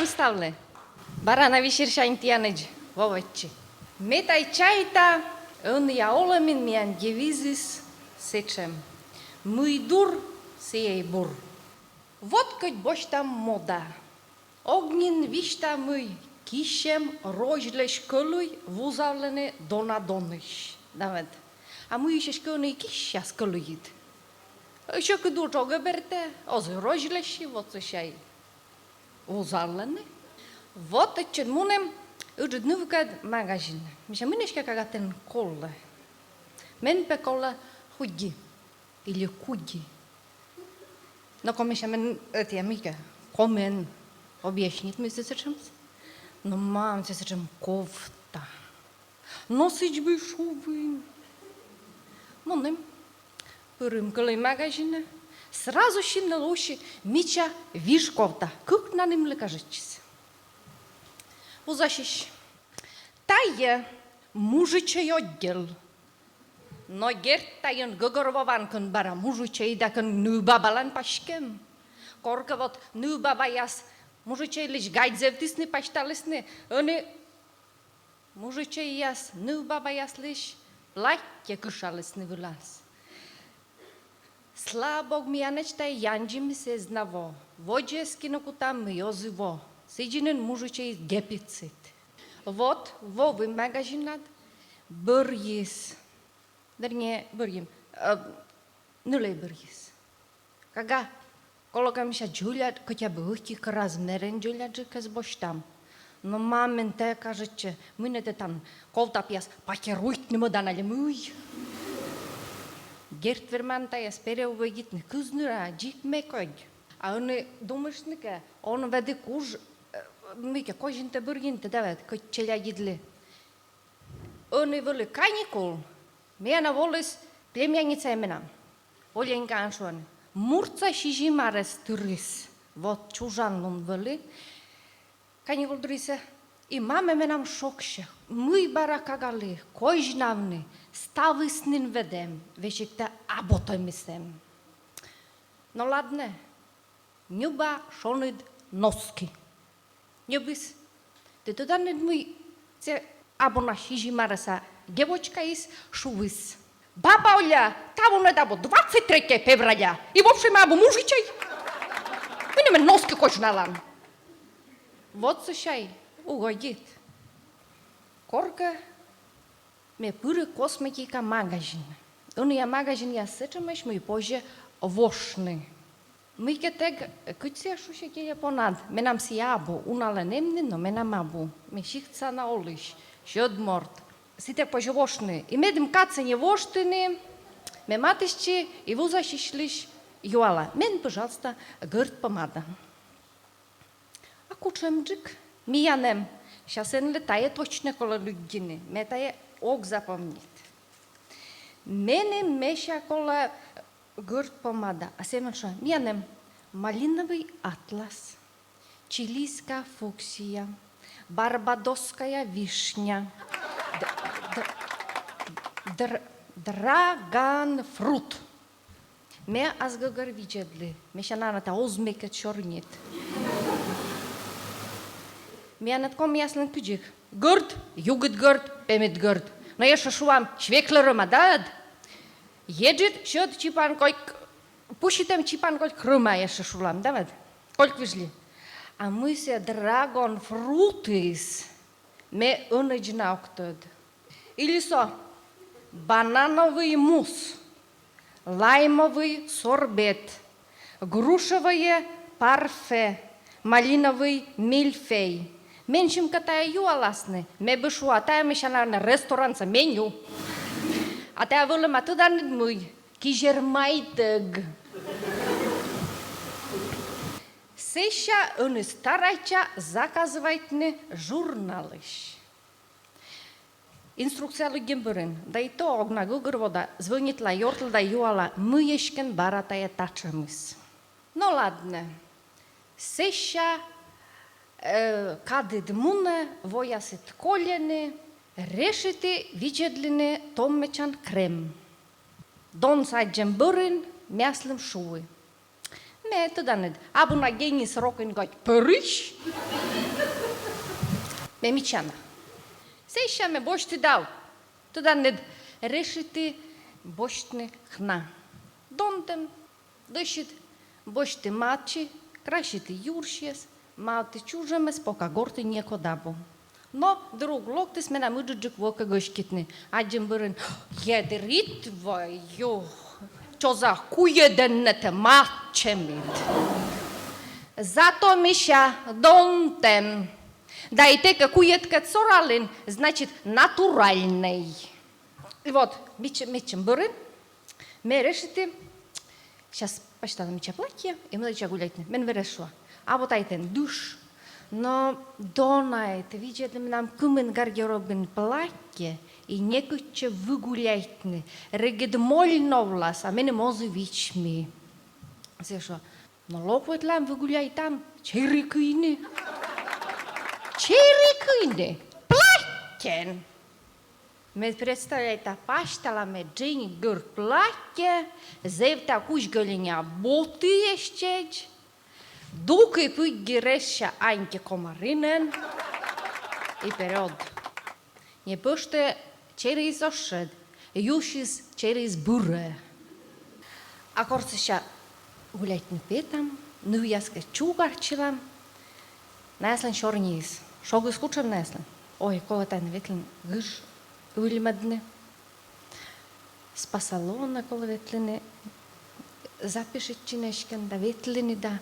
Нам ставле. Барана вишершайн тиянеж, вовочи. Метай чайта, он я оламин миан девизис сечем. Муйдур сей бур. Вот коть бош там мода. Огнен вишта муй кишем рожлеш көлуй вузавлене донадоныш. Давид. А муй еще школьный кищас көлуид. Еще куду жога берте, оз рожлеши вот сешай. Вузавлене. Вот это мунем uudud nuvkad magazin, mis on mõneski kagaten kolle. Men pe kolla hudgi, ili kudgi. No ko mis on tia mikä, komen objašnit mis sečem. No mam sečem kofta. Nosić by шубы. Monem pyrym kolej magazin. Сразу щинна лоши мича вишковта. Как на ним лекажечись. Узащищ. Тає мужичий отділ. Но гертайон гогорвованкон бара мужичий дакон нубабалан пашкем. Корка вот нубабаяс мужичий лиш гайдзевтисни пашталисни. Они мужичий яс нубабаяс лиш платье кушалисни вылаз. Слабог миянечтай янджим се знаво. Воджи скинокутам йозиво. Сиджинен мужичей гепицит. Вот, вовы магазинат, бъргис. Дърне бъргим. Нулей бъргис. Кага, колога миша джулят, котя бъхти размерен джулят, жиказ бош там. Но мамен те каже, че минете там, колта пияс, пакеруйт не мъданали муй. Герт верманта я сперел въгит не къзнура, джик мекой. А он думашника, он веде куж, mikä koisinta byrginta tävät koitsella jidle. Oni volle kanikol. Meana volles plemiangitsa emena. Oljen kansuan. Murtsa shijimares turis. Vot chujannun volle. Kanikol turise. I mame menam šokše. Mui barakagale. Koižnavni. Stavisnin vedem. Vešikta abotomisem. No ladne. Njuba šonid noski. Небис, ты туда не мой, це або на хижимараса, девочка из шувис. Баба Оля, там не дабо 23 февраля, и в общем або мужичей. Вы не мен носки кожналан. Вот сушай, угодит. Корка, ме пыры косметика магазин. Он я магазин я сечемеш мой позже вошны. Mikä teg, kytsiä susikin ja ponad, menam si abu, unale nemnin, no menam abu, me šihtsa oliš, šodmort. Site požovošny, i medim kacanje voštini, me matišči i vuzašišliš juala. Men, пожалуйста, гърт помада. А кучемджик, миянем, сейчас не летає точно коло людини, ме тає ок запомнит. Мене меша коло гърт помада, а семенша, миянем, малиновый атлас, чилийская фуксия, барбадосская вишня, драгонфрут. Ме азгагар виджедли, мешананата озмека чорнит. Ме анатком яслен пиджик. Гърт, югът гърт, пемет гърт. Но я шашувам, швеклерама дад. Еджит, шот чипан койк, пушитем чипан койк крыма я шашулам, давай. Койк вижли. А мы се драгонфрутис, ме унеджнауктод. Или со, банановый мусс, лаймовый сорбет, грушевое парфе, малиновый мильфей. Меншим катая юаласны, ме бешуа, тая мешанарна ресторанца меню. А тая вылема туда недмуй, кижермайтег. Сеша он старайча заказывайтны журналыш. Инструкция лыгембырын, да и то огна гугырвода, звонит ла йортл да юала, мыешкен баратая тачамыс. Ну ладно, сеша кадед муне, воясит колене, решите виджедлине томмечан крем. Дон сайджем бырын, мяслым шуы. Ме туда нед, абу на гени срокын гать пырыш. ме мичана. Сеша ме бошти дал. Туда не решите бощне хна. Донтем, дышит, бошти мачи, крашите юршиес, малте чужаме спока горте неко дабо. Но друг локте сме на мъджуджук вока гъшкитни. Аджем бърен, едерит вайо, чо за хуеденнете мачемит. Зато миша донтем. Да и тека куеткът сорален, значит натуральный. И вот, мечем бърен, ме решите, сейчас почта да меча платье, и мы начали гулять. Мен решила. А вот айтен душ. Но донайте, видите, нам кумен гардеробен платье, и некой че выгуляйтне. Регед мольно влас, а мене мозе вичми. Зешо, но лопот лам выгуляй там, черекыйне. Черекыйне, платьен. Ме представляете, паштала ме джейни гър платье, зевта куш гълиня боти ещеч, дука и пъй гиреша аньке комаринен и период. Не пъще через ошед, юшис через буре. А корце ша гулять не петам, ну яска чугарчила, неслен шорнис, шо го скучам неслен. Ой, кола тай наветлен гъж, Ульмадне. Спасалона кола ветлене. Запишет чинешкен да ветлени да.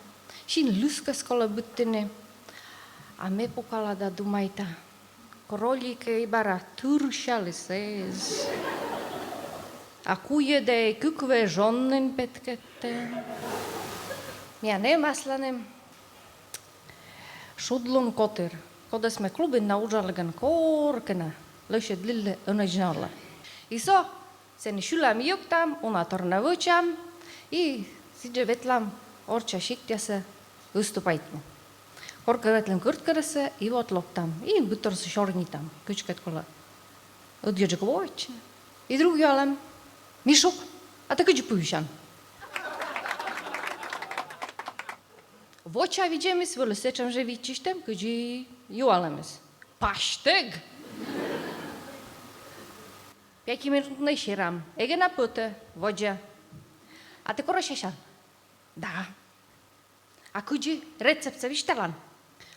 Шин люска скола буттене. А ме покала да думайта. Королика и бара туршали сез. А куе да е кукве жоннен петкете. Мя не масланем. Шудлон котер. Кода сме клубен на ужалган коркена. Лъшед лиле originala. И со, се не шулам юг там, уна торнавучам и сиджа ветлам орча шиктя се уступайтмо. Корка ветлем кърткара се и отлок там. И бутър се шорни там, кючкат кола. Отгеджа ковойче. И друг ялам, мишок, а така джи повишан. Воча виджемис, вълесечам же вичищем, къджи юаламес. Паштег! 5 minut не ширам. Еге на пътя, воджа. А те кора шеша? Да. А къджи рецепт се вищалан?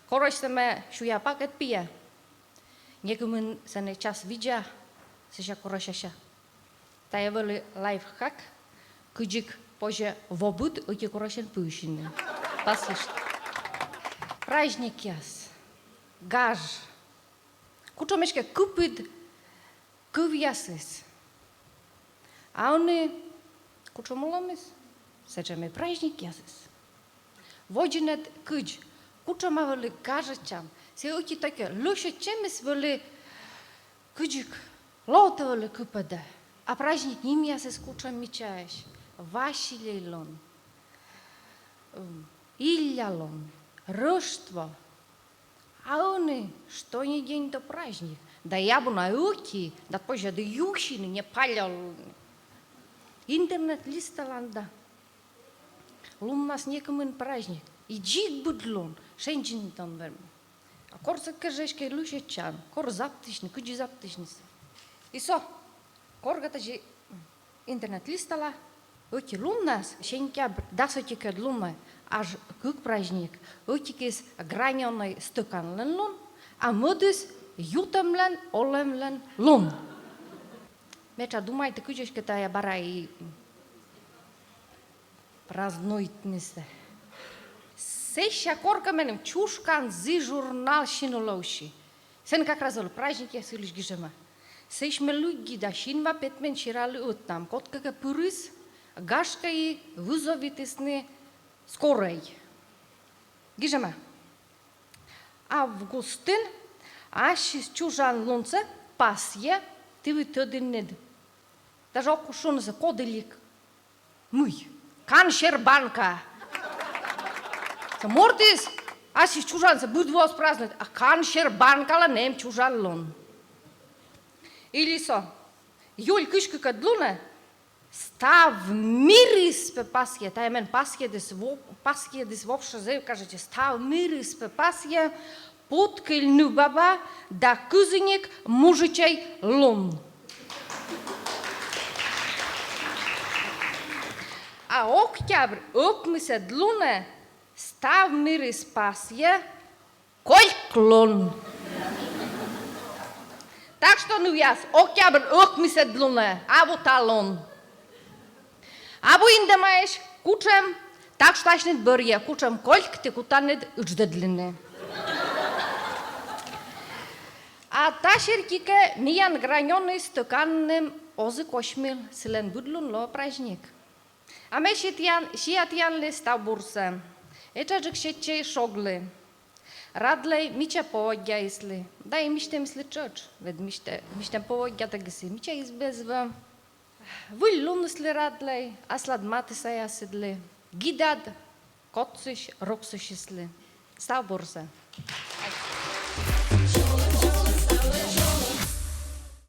Кора ще ме шуя пакет пия. Някой мен се не час видя, сега кора шеша. Тая вали лайфхак, къджик позже в обуд, оти кора шен пушине. Паслиш. Праздник яс. Гаж. Кучо мешка купит кувясес. А они кучо моламес, сечеме праздник ясес. Воджинет куч, кучо мавали кажачам, се оти така луша чемес вали куджик, лота вали купаде. А праздник ним ясес кучо мичаеш, ваши лейлон, илялон, рождество. А они, что не день, то праздник. Да я бы науки, да позже да юшины не палял. Интернет листаланда. Лун нас некомен праздник. И джик будлон, шенчинтон верме. А корса кажешке лушечан, кор заптишни, куджи заптишни. И со, коргата же интернет листала, оти лун нас, шенька да сотика луна, аж кук праздник, оти кис граненый стакан лун, а модус Jutemlen, olemlen, lun. Меча думайте, кучешка тая бара и празднуйтни се. Сеша корка менем чушкан зи журнал шинолоши. Сен как развал праздник я силиш гижема. Сеш ме луги да шинва петмен ширали оттам. Котка пурис, гашка и вузовите сне скорей. Гижема. Августин Аз чужан лунце, пасje, ти ви тъден нед. Даже ако шун за коделик. Мъй, каншер банка. Са мортис, аз чужан за будво празнат, а каншер банка ла нем чужан лун. Или со, юль кышка кадлуна, став мирис пе пасje, тая мен пасje дес въобще зев, кажете, став мирис пе пасje, подкилну баба да кузенек мужичай лон. А октябрь окмисе длуне став мири спасье кольклон. Так что ну яс, октябрь окмисе длуне, а вот алон. А бу индемаеш кучем, так что ашнет бörje, кучем кольк те кутанет учдедлине. А та ширкике ниян гранёный стаканным озы кошмил, силен будлун ло праздник. А мы шиатьян ли стабурсе. Это же кшетчей шогли. Радлей мича поводя исли. Да и миште мисли чоч. Вед миште поводя тагиси. Мича избезва. Вы лунесли радлей, а слад мати са ясидли. Гидад, котсиш, роксишисли. Стабурсе.